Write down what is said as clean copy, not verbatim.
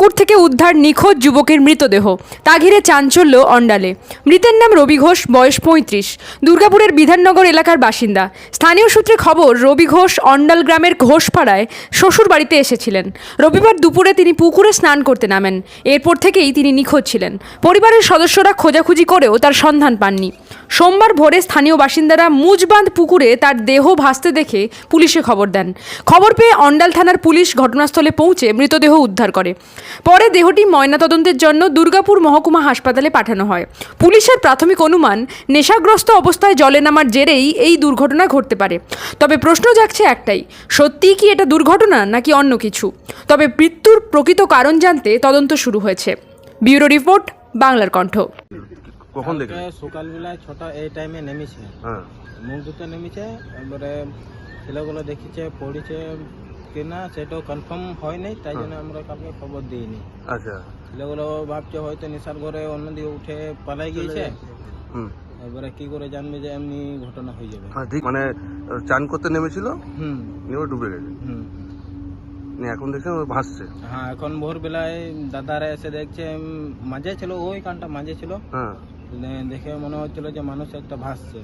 পুকুর থেকে উদ্ধার নিখোঁজ যুবকের মৃতদেহ। তা ঘিরে চাঞ্চল্য অন্ডালে। মৃতের নাম রবি ঘোষ, বয়স ৩৫, দুর্গাপুরের বিধাননগর এলাকার বাসিন্দা। স্থানীয় সূত্রে খবর, রবি ঘোষ অন্ডাল গ্রামের ঘোষপাড়ায় শ্বশুর বাড়িতে এসেছিলেন। রবিবার দুপুরে তিনি পুকুরে স্নান করতে নামেন। এরপর থেকেই তিনি নিখোঁজ ছিলেন। পরিবারের সদস্যরা খোঁজাখুঁজি করেও তার সন্ধান পাননি। সোমবার ভোরে স্থানীয় বাসিন্দারা মুজবাঁধ পুকুরে তার দেহ ভাসতে দেখে পুলিশে খবর দেন। খবর পেয়ে অন্ডাল থানার পুলিশ ঘটনাস্থলে পৌঁছে মৃতদেহ উদ্ধার করে। পরে দেহটি ময়নাতদন্তের জন্য দুর্গাপুর মহকুমা হাসপাতালে পাঠানো হয়। পুলিশের প্রাথমিক অনুমান, নেশাগ্রস্ত অবস্থায় জলে নামার জেরেই এই দুর্ঘটনা ঘটতে পারে। তবে প্রশ্ন জাগছে একটাই, সত্যিই কি এটা দুর্ঘটনা নাকি অন্য কিছু? তবে মৃত্যুর প্রকৃত কারণ জানতে তদন্ত শুরু হয়েছে। ব্যুরো রিপোর্ট, বাংলার কণ্ঠ। কখন দেখে? সকালবেলায় 6টা এই টাইমে নেমেছে, হ্যাঁ, মুখ ধুতে নেমেছে। এবারে ছেলেগুলো দেখেছে পড়েছে কিনা সেটাও কনফার্ম হয় নাই, তাই জন্য আমরা কাউকে খবর দিইনি। আচ্ছা। ছেলেগুলো ভাবছে হয়তো নেশার ঘরে অন্যদিকে উঠে পালাই গিয়েছে। হুম। এবারে কি করে জানবে যে এমনি ঘটনা হয়ে যাবে। হ্যাঁ, ঠিক মানে চান করতে নেমেছিল, হুম নিয়ে ডুবে গেছে। হুম নিয়ে এখন দেখছেন ও ভাসছে। হ্যাঁ, এখন ভোরবেলায় দাদারা এসে দেখছে মাঝে ছিল, ওই কানটা মাঝে ছিল। হ্যাঁ। দেখে মনে হচ্ছিল যে মানুষ একটা ভাসছে।